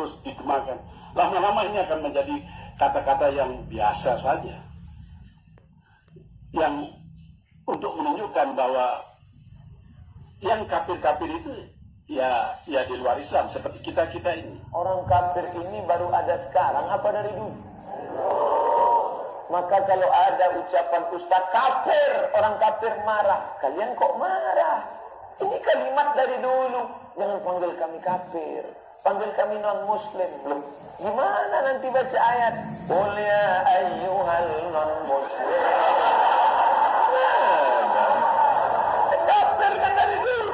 terus dikembangkan. Lama-lama ini akan menjadi kata-kata yang biasa saja, yang untuk menunjukkan bahwa yang kafir-kafir itu ya di luar Islam, seperti kita ini. Orang kafir ini baru ada sekarang apa dari dulu? Maka kalau ada ucapan ustaz kafir, orang kafir marah. Kalian kok marah? Ini kalimat dari dulu. Jangan panggil kami kafir, panggil kami non-muslim. Loh, gimana nanti baca ayat? Qul ya ayyuhal non-muslim. Kafir kan dari dulu.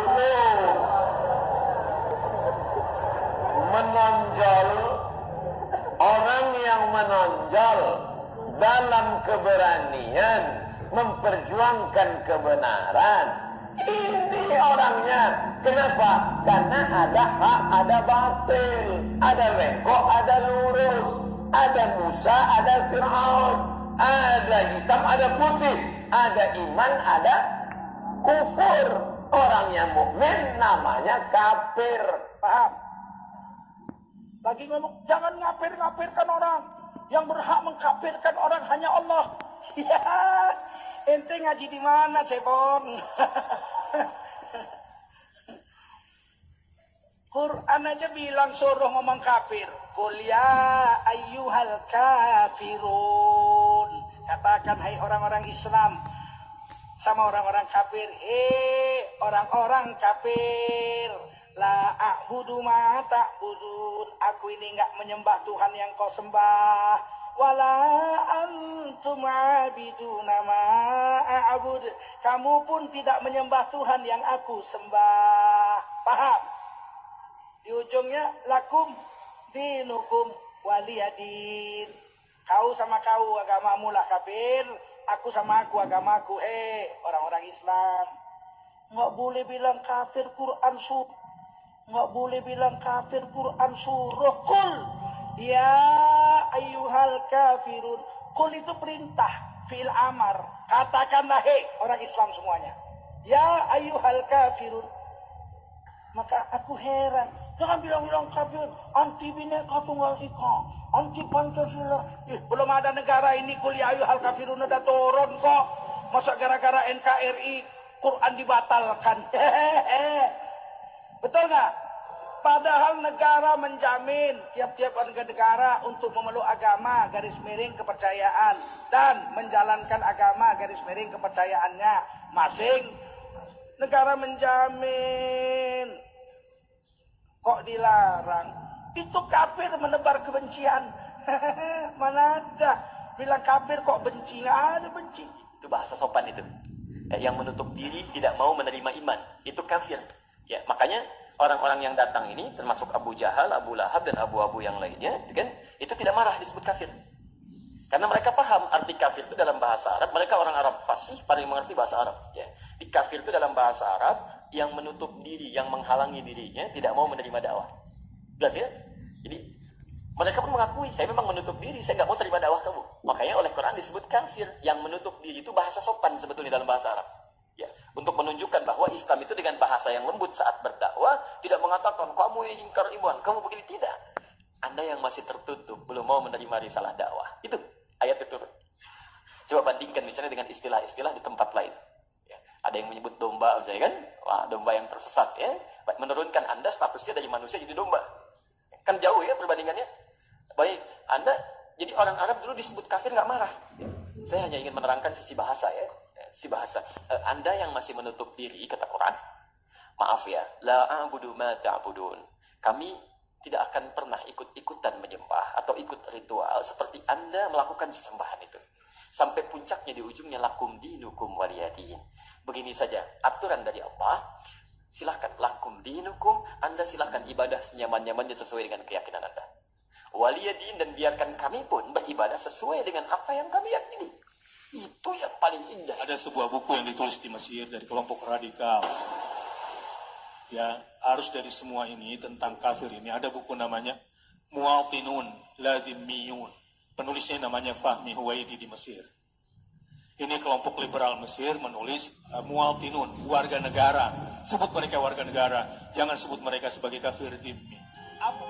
Menonjol, orang yang menonjol dalam keberanian memperjuangkan kebenaran, ini orangnya. Kenapa? Karena ada hak, ada batil, ada bengkok, ada lurus, ada Musa, ada Fir'aun, ada hitam, ada putih, ada iman, ada kufur. Orangnya mukmin namanya kafir. Paham? Lagi ngomong, jangan ngafir-ngafirkan orang. Yang berhak mengkafirkan orang hanya Allah. Ya, ente ngaji di mana, Cebong? Quran aja bilang suruh ngomong kafir. Qul ya ayyuhal kafirun. Katakan hai orang-orang Islam sama orang-orang kafir. Orang-orang kafir. La a'budu ma ta'budun. Aku ini enggak menyembah Tuhan yang kau sembah. Wala antum abiduna ma a'bud. Kamu pun tidak menyembah Tuhan yang aku sembah. Paham? Di ujungnya lakum dinukum waliyadin. Kau sama kau agamamu lah kafir, aku sama aku agamaku. Orang-orang Islam nggak boleh bilang kafir Quran suruh, nggak boleh bilang kafir Quran suruh. Qul ya ayyuhal kafirun. Qul itu perintah, fi'il amar. Katakanlah orang Islam semuanya, ya ayyuhal kafirun. Maka aku heran, jangan bilang-bilang kafir, anti Bhinneka Tunggal Ika, anti Pancasila. Belum ada negara ini kuliah ayyuhal kafirun udah turun kok. Masa gara-gara NKRI Quran dibatalkan? Betul nggak? Padahal negara menjamin tiap-tiap warga negara untuk memeluk agama garis miring kepercayaan dan menjalankan agama garis miring kepercayaannya masing. Negara menjamin, kok dilarang? Itu kafir menebar kebencian. Mana ada bilang kafir kok benci? Nggak ada benci. Itu bahasa sopan itu. Yang menutup diri tidak mau menerima iman, itu kafir. Ya, makanya orang-orang yang datang ini termasuk Abu Jahal, Abu Lahab dan Abu-Abu yang lainnya, kan? Itu tidak marah disebut kafir. Karena mereka paham arti kafir itu dalam bahasa Arab. Mereka orang Arab fasih, paling mengerti bahasa Arab. Ya. Di kafir itu dalam bahasa Arab yang menutup diri, yang menghalangi dirinya, tidak mau menerima dakwah. Jelas ya? Jadi mereka pun mengakui, saya memang menutup diri, saya nggak mau terima dakwah kamu. Makanya oleh Quran disebut kafir. Yang menutup diri itu bahasa sopan sebetulnya dalam bahasa Arab. Ya, untuk menunjukkan bahwa Islam itu dengan bahasa yang lembut saat berdakwah, tidak mengatakan kamu ini ingkar iman, kamu begini, tidak. Anda yang masih tertutup, belum mau menerima risalah dakwah. Itu ayat itu. Coba bandingkan misalnya dengan istilah-istilah di tempat lain. Ya, ada yang menyebut domba, misalnya kan? Wah, domba yang tersesat ya. Menurunkan Anda statusnya dari manusia jadi domba. Kan jauh ya perbandingannya. Baik, Anda jadi orang Arab dulu disebut kafir nggak marah. Saya hanya ingin menerangkan sisi bahasa ya. Sisi bahasa. Anda yang masih menutup diri, kata Quran. Maaf ya, la a'budu ma ta'budun. Kami tidak akan pernah ikut-ikutan menyembah atau ikut ritual seperti Anda melakukan sesembahan itu. Sampai puncaknya di ujungnya lakum dinukum waliyadin. Begini saja aturan dari Allah. Silahkan lakum dinukum, Anda silahkan ibadah senyaman-nyamannya sesuai dengan keyakinan Anda. Waliyadin, dan biarkan kami pun beribadah sesuai dengan apa yang kami yakini. Itu yang paling indah. Ada sebuah buku yang ditulis di Mesir dari kelompok radikal. Ya, harus dari semua ini tentang kafir ini ada buku namanya Muwatinun Lazimiyun. Penulisnya namanya Fahmi Huwaidi di Mesir. Ini kelompok liberal Mesir menulis Muwatinun, warga negara. Sebut mereka warga negara, jangan sebut mereka sebagai kafir dhimmi. Apa